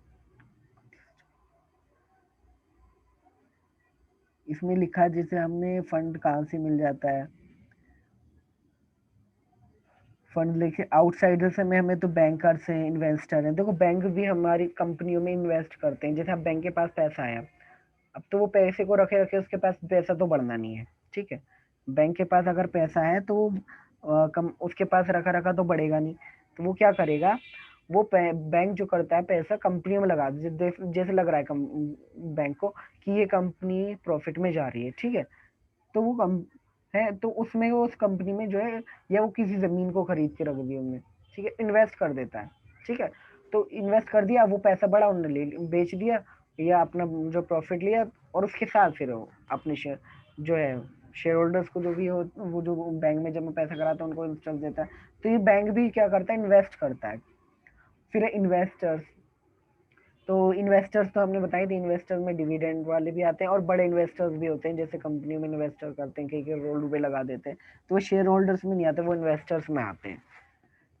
इसमें लिखा जैसे हमने फंड कहाँ से मिल जाता है, फंड लेके आउटसाइडर से में हमें तो बैंकर्स हैं, इन्वेस्टर हैं। देखो बैंक भी हमारी कंपनियों में इन्वेस्ट करते हैं। जैसे अब बैंक के पास पैसा आया, अब तो वो पैसे को रखे रखे उसके पास पैसा तो बढ़ना नहीं है, ठीक है। बैंक के पास अगर पैसा है तो वो कम उसके पास रखा रखा तो बढ़ेगा नहीं। तो वो क्या करेगा, वो बैंक जो करता है पैसा कंपनियों में लगा जैसे लग रहा है बैंक को कि ये कंपनी प्रॉफिट में जा रही है, ठीक है। तो वो कम है तो उसमें वो उस कंपनी में जो है, या वो किसी जमीन को खरीद के रख दिया उनने, ठीक है, इन्वेस्ट कर देता है, ठीक है। तो इन्वेस्ट कर दिया, वो पैसा बड़ा उन्होंने ले बेच दिया, या अपना जो प्रॉफिट लिया, और उसके साथ फिर वो अपने शेयर जो है शेयर होल्डर्स को जो भी हो, वो जो बैंक में जब पैसा कराता है उनको इंटरेस्ट देता है। तो ये बैंक भी क्या करता है, इन्वेस्ट करता है। फिर इन्वेस्टर्स, तो इन्वेस्टर्स तो हमने बताई थी, इन्वेस्टर में डिविडेंड वाले भी आते हैं और बड़े इन्वेस्टर्स भी होते हैं, जैसे कंपनियों में इन्वेस्टर करते हैं, कई कई करोड़ रुपए लगा देते हैं। तो वो शेयर होल्डर्स में नहीं आते, वो इन्वेस्टर्स में आते हैं।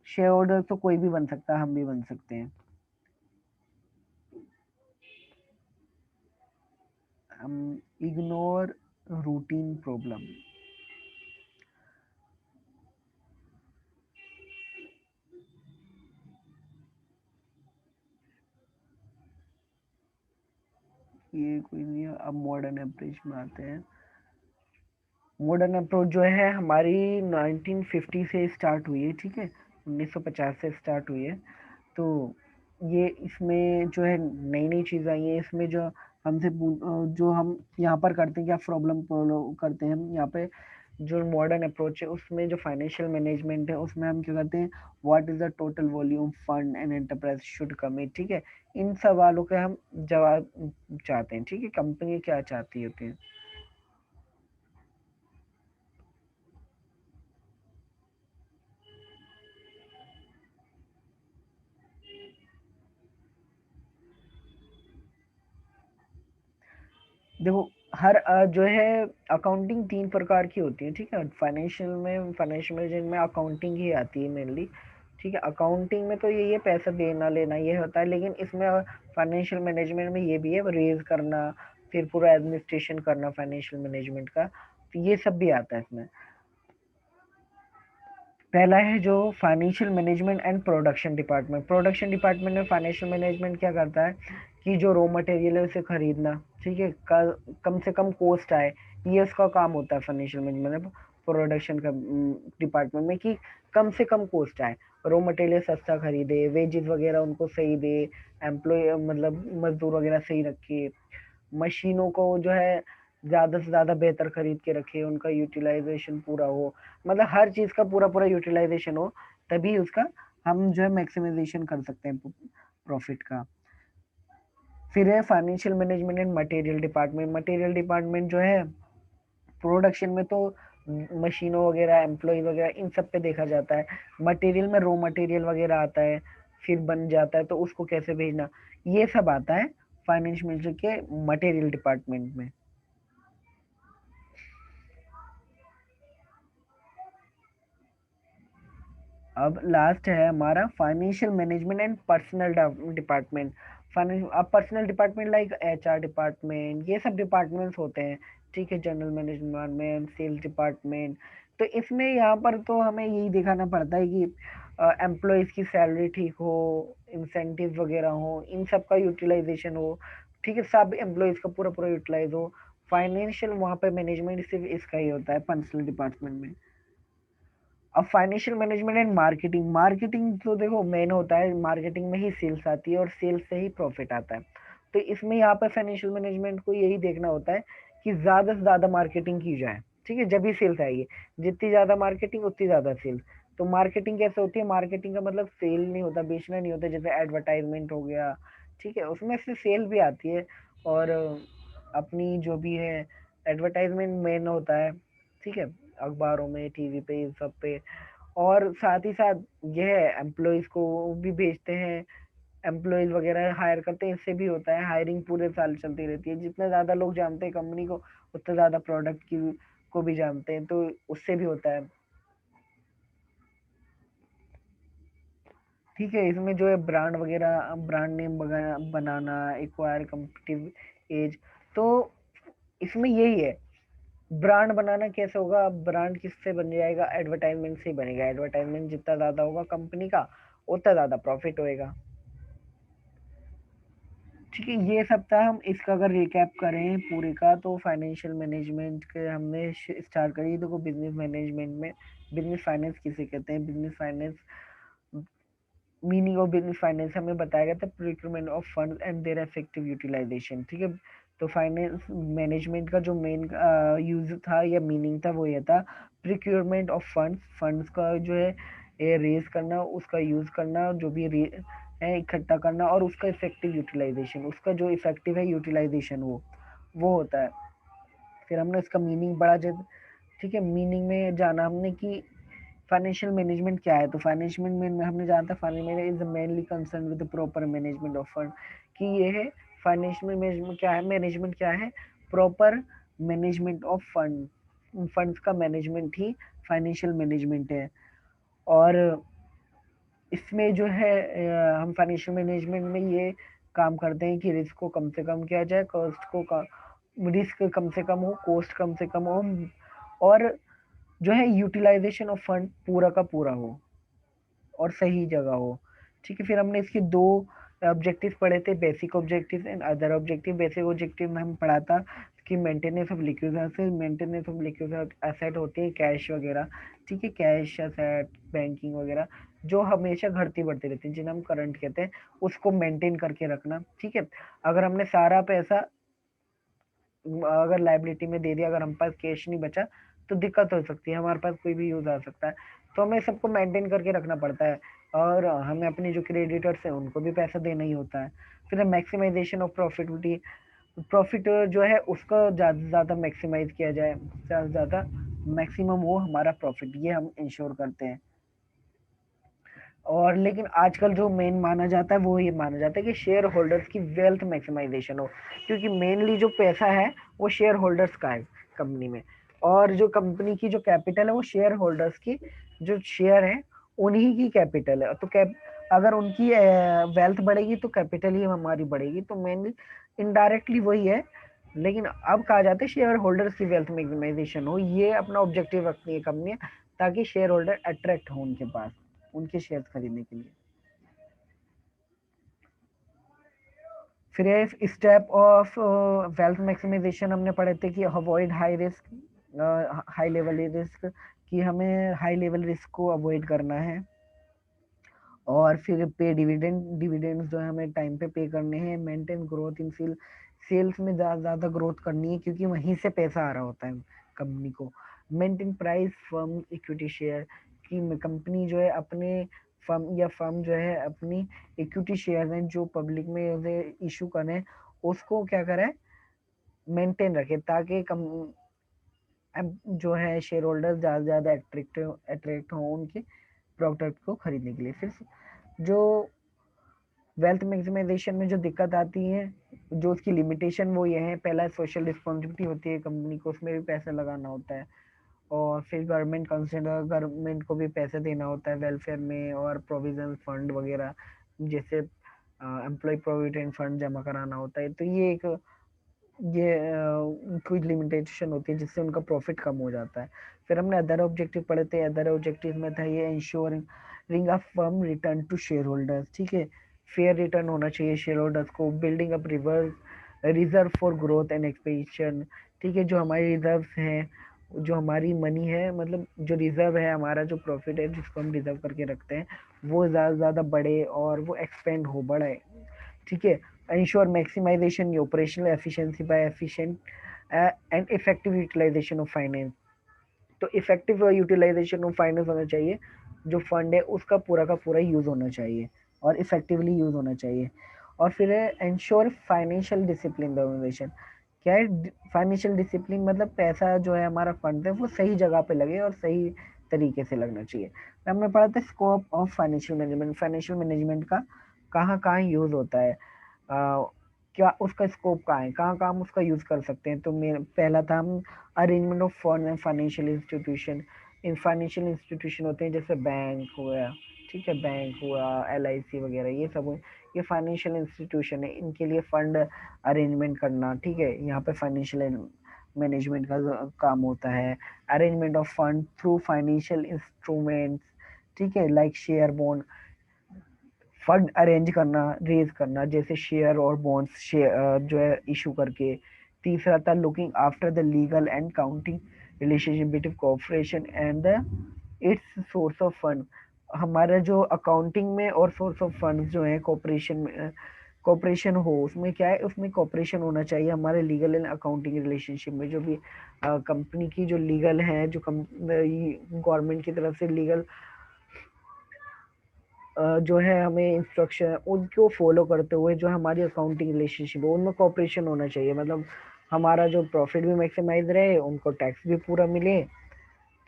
शेयर होल्डर तो कोई भी बन सकता है, हम भी बन सकते हैं। हम इग्नोर रूटीन प्रॉब्लम, ये कोई नहीं है। अब मॉडर्न अप्रोच में आते हैं। मॉडर्न अप्रोच जो है हमारी 1950 से स्टार्ट हुई है, ठीक है, 1950 से स्टार्ट हुई है। तो ये इसमें जो है नई नई चीज़ आई है इसमें, जो हमसे जो हम यहाँ पर करते हैं, क्या प्रॉब्लम करते हैं हम यहाँ पे। जो मॉडर्न अप्रोच है उसमें जो फाइनेंशियल मैनेजमेंट है उसमें हम क्या करते हैं, what is the total volume fund and enterprise should commit, ठीक है। इन सवालों के हम जवाब चाहते हैं, ठीक है, कंपनी क्या चाहती होती है। देखो हर जो है अकाउंटिंग 3 प्रकार की होती है, ठीक है। फाइनेंशियल मैनेजमेंट में अकाउंटिंग ही आती है मेनली, ठीक है। अकाउंटिंग में तो ये पैसा देना लेना ये होता है, लेकिन इसमें फाइनेंशियल मैनेजमेंट में ये भी है, रेज करना, फिर पूरा एडमिनिस्ट्रेशन करना फाइनेंशियल मैनेजमेंट का, तो ये सब भी आता है इसमें। पहला है जो financial management and production department. Production department में फाइनेंशियल मैनेजमेंट क्या करता है कि जो रॉ मटेरियल है उसे खरीदना, ठीक है, कम से कम कॉस्ट आए, ये उसका काम होता है फाइनेंशियल मैनेजमेंट प्रोडक्शन का डिपार्टमेंट में, कि कम से कम कॉस्ट आए, रॉ मटेरियल सस्ता खरीदे, वेजेस वगैरह उनको सही दे, एम्प्लॉय मतलब मजदूर वगैरह सही रखे, मशीनों को जो है ज़्यादा से ज़्यादा बेहतर खरीद के रखे, उनका यूटिलाइजेशन पूरा हो, मतलब हर चीज़ का पूरा पूरा यूटिलाइजेशन हो, तभी उसका हम जो है मैक्सिमाइजेशन कर सकते हैं प्रॉफिट का। फिर है financial management and material department. Material department जो है प्रोडक्शन में तो मशीनों वगैरह, एम्प्लॉय वगैरह, इन सब पे देखा जाता है। मटेरियल में रॉ मटेरियल वगैरह आता है, फिर बन जाता है तो उसको कैसे भेजना, ये सब आता है फाइनेंशियल मैनेजमेंट के मटेरियल डिपार्टमेंट में। अब लास्ट है हमारा financial management and personal department. Finance अब personal department like HR department, ये सब डिपार्टमेंट्स होते हैं, ठीक है, general management department, sales department. तो इसमें यहाँ पर तो हमें यही दिखाना पड़ता है कि एम्प्लॉयज़ की सैलरी ठीक हो, इंसेंटिव वगैरह हो, इन सब का यूटिलाइजेशन हो, ठीक है, सब एम्प्लॉयज़ का पूरा पूरा यूटिलाइज हो। फाइनेंशियल वहाँ पे मैनेजमेंट सिर्फ इसका ही होता है पर्सनल डिपार्टमेंट में। अब financial management and marketing. Marketing तो देखो मेन होता है, मार्केटिंग में ही सेल्स आती है और सेल्स से ही प्रॉफिट आता है। तो इसमें यहाँ पर फाइनेंशियल मैनेजमेंट को यही देखना होता है कि ज़्यादा से ज़्यादा मार्केटिंग की जाए, ठीक है, जब भी सेल्स आएगी। जितनी ज़्यादा मार्केटिंग उतनी ज़्यादा सेल। तो मार्केटिंग कैसे होती है, मार्केटिंग का मतलब सेल नहीं होता, बेचना नहीं होता, जैसे एडवर्टाइजमेंट हो गया, ठीक है, उसमें से सेल भी आती है। और अपनी जो भी है एडवर्टाइजमेंट मेन होता है, ठीक है, अखबारों में, टीवी पे, इन सब पे। और साथ ही साथ यह एम्प्लॉयज को भी भेजते हैं, एम्प्लॉयज वगैरह हायर करते हैं, इससे भी होता है, हायरिंग पूरे साल चलती रहती है। जितने ज़्यादा लोग जानते हैं कंपनी को, उतना ज़्यादा प्रोडक्ट की को भी जानते हैं, तो उससे भी होता है। ठीक है, इसमें जो है ब्रांड वगैरह, ब्रांड नेम वगैरह बनाना, एक्वायर कम्पिटिटिव एज, तो इसमें यही है। ब्रांड बनाना कैसे होगा, ब्रांड किससे बन जाएगा, एडवर्टाइजमेंट से ही बनेगा। एडवर्टाइजमेंट जितना ज्यादा होगा कंपनी का, उतना ज्यादा प्रॉफिट होएगा। ठीक है, ये सब था। हम इसका अगर रिकैप करें पूरे का, तो फाइनेंशियल मैनेजमेंट के हमने स्टार्ट करी। देखो, बिजनेस मैनेजमेंट में बिजनेस फाइनेंस किसे कहते हैं, business finance, meaning of business finance हमें बताया गया था, procurement of fund and their effective utilisation. ठीक है, तो फाइनेंस मैनेजमेंट का जो मेन यूज था या मीनिंग था वो ये था, प्रोक्यूरमेंट ऑफ फंड्स, फंड्स का जो है रेज करना, उसका यूज करना, जो भी है इकट्ठा करना, और उसका इफेक्टिव यूटिलाइजेशन, उसका जो इफेक्टिव है यूटिलाइजेशन वो होता है। फिर हमने इसका मीनिंग पढ़ा। जब ठीक है, मीनिंग में जाना हमने कि फाइनेंशियल मैनेजमेंट क्या है। तो फाइनेंशियल में हमने जाना था, financial is mainly concern with proper management of fund, कि ये है फाइनेंशियल मैनेजमेंट क्या है, मैनेजमेंट क्या है, proper management of fund, funds का मैनेजमेंट ही फाइनेंशियल मैनेजमेंट है। और इसमें जो है हम फाइनेंशियल मैनेजमेंट में ये काम करते हैं कि रिस्क को कम से कम किया जाए, कॉस्ट को रिस्क कम से कम हो, कॉस्ट कम से कम हो, और जो है यूटिलाइजेशन ऑफ फंड पूरा का पूरा हो और सही जगह हो। ठीक है, फिर हमने इसके दो ऑब्जेक्टिव पढ़े थे, basic objective and other objective. Basic objective में हम पढ़ा था कि maintenance of liquid asset, maintenance of liquid asset होती है कैश वगैरह। ठीक है, कैश एसेट, बैंकिंग वगैरह जो हमेशा घटती बढ़ती रहती है, जिन्हें हम करंट कहते हैं, उसको मेंटेन करके रखना। ठीक है, अगर हमने सारा पैसा अगर लाइबिलिटी में दे दिया, अगर हम पास कैश नहीं बचा, तो दिक्कत हो सकती है, हमारे पास कोई भी यूज आ सकता है। तो हमें सबको मेंटेन करके रखना पड़ता है, और हमें अपने जो क्रेडिटर्स हैं उनको भी पैसा देना ही होता है। फिर मैक्सिमाइजेशन ऑफ प्रॉफिटिविटी, प्रॉफिट जो है उसको ज़्यादा से ज़्यादा मैक्सिमाइज किया जाए, ज़्यादा से ज़्यादा मैक्सिमम हो हमारा प्रॉफिट, ये हम इंश्योर करते हैं। और लेकिन आजकल जो मेन माना जाता है वो ये माना जाता है कि शेयर होल्डर्स की वेल्थ मैक्सिमाइजेशन हो, क्योंकि मेनली जो पैसा है वो शेयर होल्डर्स का है कंपनी में, और जो कंपनी की जो कैपिटल है वो शेयर होल्डर्स की जो शेयर है उन्हीं की कैपिटल है। तो अगर उनकी वेल्थ बढ़ेगी तो कैपिटल ही हमारी बढ़ेगी, तो मेनली इनडायरेक्टली वही है। लेकिन अब कहा जाता है शेयर होल्डर्स की वेल्थ मैक्सिमाइजेशन हो, ये अपना ऑब्जेक्टिव रखती है कंपनी, ताकि शेयर होल्डर अट्रैक्ट हो उनके पास उनके शेयर खरीदने के लिए। फिर स्टेप ऑफ वेल्थ मैक्सिमाइजेशन हमने पढ़े थे कि avoid high risk, high level risk, कि हमें हाई लेवल रिस्क को अवॉइड करना है। और फिर पे डिविडेंड, डिविडेंड जो है हमें टाइम पे पे करने हैं। मेंटेन ग्रोथ इन सेल्स में ज़्यादा ग्रोथ करनी है, क्योंकि वहीं से पैसा आ रहा होता है कंपनी को। Maintain price firm equity share, कि कंपनी जो है अपने फर्म जो है अपनी इक्विटी शेयर हैं जो पब्लिक में उसे इशू करें, उसको क्या करें, मेंटेन रखे, ताकि कम जो है शेयर होल्डर ज़्यादा से ज़्यादा अट्रैक्ट हो उनके प्रोडक्ट को खरीदने के लिए। फिर जो वेल्थ मैक्सिमाइजेशन में जो दिक्कत आती है, जो उसकी लिमिटेशन, वो ये है, पहला सोशल रिस्पॉन्सिबिलिटी होती है कंपनी को, उसमें भी पैसा लगाना होता है। और फिर गवर्नमेंट को भी पैसे देना होता है वेलफेयर में, और प्रोविजन फंड वगैरह, जैसे एम्प्लॉय प्रोविडेंट फंड जमा कराना होता है। तो ये कुछ लिमिटेशन होती है जिससे उनका प्रॉफिट कम हो जाता है। फिर हमने अदर ऑब्जेक्टिव पढ़े थे, अदर ऑब्जेक्टिव में था ये ensuring a firm return to share holders. ठीक है, फेयर रिटर्न होना चाहिए शेयर होल्डर्स को, building up reserve for growth and expansion. ठीक है, जो हमारी रिजर्व हैं, जो हमारी मनी है, मतलब जो रिजर्व है, हमारा जो प्रॉफिट है जिसको हम रिजर्व करके रखते हैं, वो ज़्यादा से ज़्यादा बढ़े और वो एक्सपेंड हो, बढ़े। ठीक है, ensure maximization की operational efficiency by efficient and effective utilization of finance। तो इफेक्टिव यूटिलाइजेशन ऑफ फाइनेंस होना चाहिए, जो फंड है उसका पूरा यूज होना चाहिए और इफेक्टिवली यूज होना चाहिए। और फिर है एंश्योर फाइनेंशियल डिसिप्लिन ऑर्गेनाइजेशन। क्या है फाइनेंशियल डिसिप्लिन, मतलब पैसा जो है हमारा फंड है वो सही जगह पे लगे और सही तरीके से लगना चाहिए। तो हमने पढ़ा था scope of financial management, financial management का कहाँ कहाँ यूज होता है, क्या उसका स्कोप कहाँ है, कहाँ कहाँ हम उसका यूज कर सकते हैं। तो मेरा पहला था हम arrangement of fund and financial institution. In financial institution होते हैं जैसे बैंक हो गया, ठीक है, बैंक हुआ, LIC वगैरह, ये सब ये फाइनेंशियल इंस्टीट्यूशन है, इनके लिए फंड अरेंजमेंट करना, ठीक है, यहाँ पे फाइनेंशियल मैनेजमेंट का काम होता है। Arrangement of fund through financial instruments, ठीक है, like share bond, fund arrange करना, रेज करना, जैसे शेयर और बॉन्ड्स शेयर जो है इशू करके। तीसरा था looking after the legal and counting relationship between corporation and the it's source of fund. हमारा जो अकाउंटिंग में और सोर्स ऑफ फंड जो है कॉर्पोरेशन में, कॉर्पोरेशन हो उसमें क्या है, उसमें कॉर्पोरेशन होना चाहिए हमारे लीगल एंड अकाउंटिंग रिलेशनशिप में। जो भी कंपनी की जो लीगल है, जो गवर्नमेंट की तरफ से लीगल जो है हमें इंस्ट्रक्शन उनको फॉलो करते हुए जो हमारी अकाउंटिंग रिलेशनशिप है उनमें कॉपरेशन होना चाहिए। मतलब हमारा जो प्रॉफिट भी मैक्सिमाइज रहे, उनको टैक्स भी पूरा मिले।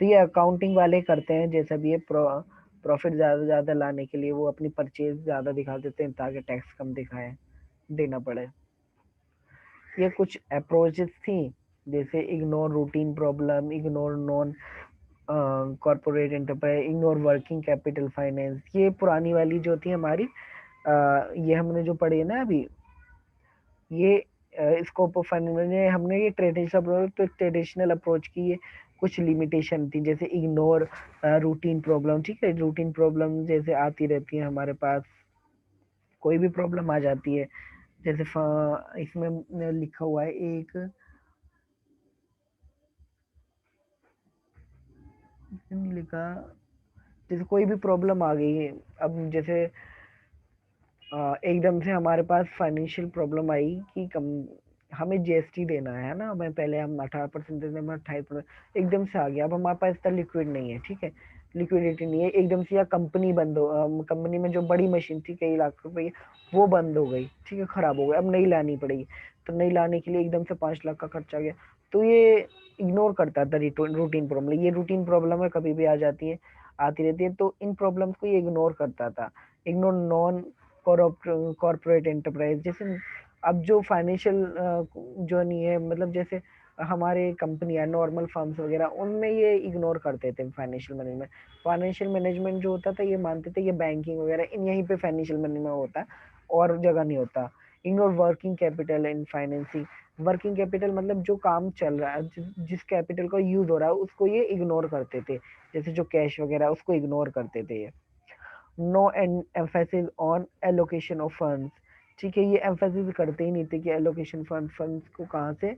तो ये अकाउंटिंग वाले करते हैं, जैसा भी ये प्रॉफिट ज़्यादा ज़्यादा लाने के लिए वो अपनी परचेज ज़्यादा दिखा देते हैं ताकि टैक्स कम दिखाए देना पड़े। ये कुछ अप्रोचेस थी, जैसे ignore routine problem, ignore non corporate enterprise, ignore working capital finance. ये पुरानी वाली जो थी हमारी, ये हमने जो पढ़ी है ना अभी, ये स्कोप ऑफ फाइनेंस में हमने ये ट्रेडिशनल अप्रोच, तो ट्रेडिशनल अप्रोच की ये कुछ लिमिटेशन थी, जैसे इग्नोर रूटीन प्रॉब्लम, ठीक है, रूटीन प्रॉब्लम जैसे आती रहती है हमारे पास, कोई भी प्रॉब्लम आ जाती है। जैसे इसमें लिखा हुआ है एक, नहीं लिखा, जैसे कोई भी प्रॉब्लम आ गई है, अब जैसे एकदम से हमारे पास फाइनेंशियल प्रॉब्लम आई कि कम हमें GST देना है ना, हमें पहले हम 18% देते हैं, 28%, एकदम से आ गया, अब हमारे पास इतना लिक्विड नहीं है, ठीक है, लिक्विडिटी नहीं है एकदम से, या कंपनी बंद हो, कंपनी में जो बड़ी मशीन थी कई लाख रुपए की, वो बंद हो गई, ठीक है, खराब हो गई, अब नई लानी पड़ेगी। तो नई लाने के लिए एकदम से 5 लाख का खर्चा आ गया। तो ये इग्नोर करता था रूटीन प्रॉब्लम, ये रूटीन प्रॉब्लम है, कभी भी आ जाती है, आती रहती है, तो इन प्रॉब्लम्स को ये इग्नोर करता था। इग्नोर नॉन कॉर्पोरेट एंटरप्राइज, जैसे अब जो फाइनेंशियल जो नहीं है, मतलब जैसे हमारे कंपनियां नॉर्मल फर्म्स वगैरह, उनमें ये इग्नोर करते थे फाइनेंशियल मैनेजमेंट। फाइनेंशियल मैनेजमेंट जो होता था ये मानते थे ये बैंकिंग वगैरह इन यहीं पे फाइनेंशियल मैनेजमेंट होता है, और जगह नहीं होता। Ignore working capital in financing, working capital मतलब जो काम चल रहा है, जिस कैपिटल का यूज हो रहा है उसको ये इग्नोर करते थे, जैसे जो कैश वगैरह उसको इग्नोर करते थे ये। No emphasis on allocation of funds, ठीक है, ये एम्फेसिस करते ही नहीं थे कि एलोकेशन फंड्स को कहाँ से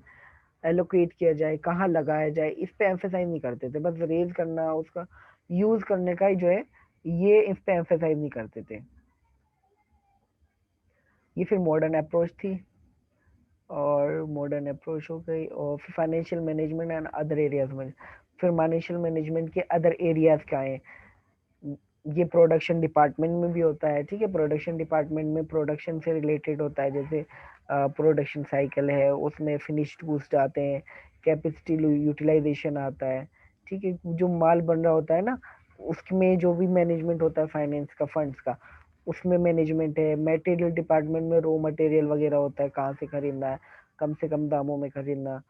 एलोकेट किया जाए, कहाँ लगाया जाए, इस पे एम्फेसाइज नहीं करते थे, बस रेज करना, उसका यूज करने का ही जो है, ये इस पे एम्फेसाइज नहीं करते थे। ये फिर मॉडर्न अप्रोच थी, और मॉडर्न अप्रोच हो गई, और फिर financial management and other areas में। फिर फाइनेंशियल मैनेजमेंट के अदर एरियाज क्या है, ये प्रोडक्शन डिपार्टमेंट में भी होता है, ठीक है, प्रोडक्शन डिपार्टमेंट में प्रोडक्शन से रिलेटेड होता है, जैसे प्रोडक्शन साइकिल है, उसमें फिनिश्ड गुड्स आते हैं, कैपेसिटी यूटिलाइजेशन आता है, ठीक है, जो माल बन रहा होता है ना, उसमें जो भी मैनेजमेंट होता है फाइनेंस का, फंड्स का, उसमें मैनेजमेंट है। मटेरियल डिपार्टमेंट में रॉ मटेरियल वगैरह होता है, कहाँ से खरीदना है, कम से कम दामों में खरीदना,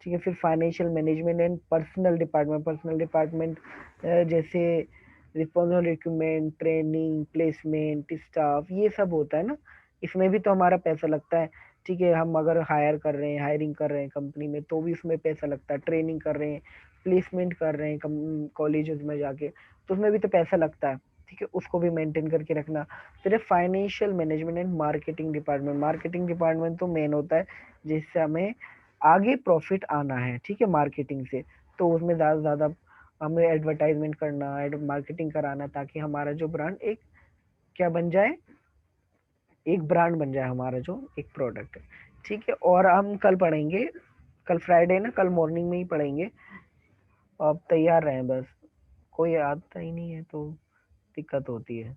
ठीक है। फिर financial management and personal department, personal department जैसे responsible recruitment, training, placement, staff, ये सब होता है ना, इसमें भी तो हमारा पैसा लगता है, ठीक है, हम अगर हायर कर रहे हैं, हायरिंग कर रहे हैं कंपनी में, तो भी उसमें पैसा लगता है, ट्रेनिंग कर रहे हैं, प्लेसमेंट कर रहे हैं कॉलेजेस में जाके, तो उसमें भी तो पैसा लगता है, ठीक है, उसको भी मेंटेन करके रखना। फिर financial management and marketing department, marketing department तो मेन होता है जिससे हमें आगे प्रॉफिट आना है, ठीक है, मार्केटिंग से, तो उसमें ज़्यादा से ज़्यादा हमें एडवर्टाइजमेंट करना, एड मार्केटिंग कराना, ताकि हमारा जो ब्रांड एक क्या बन जाए, एक ब्रांड बन जाए हमारा जो एक प्रोडक्ट है, ठीक है। और हम कल पढ़ेंगे, कल फ्राइडे ना, कल मॉर्निंग में ही पढ़ेंगे, आप तैयार रहें बस, कोई आता ही नहीं है तो दिक्कत होती है।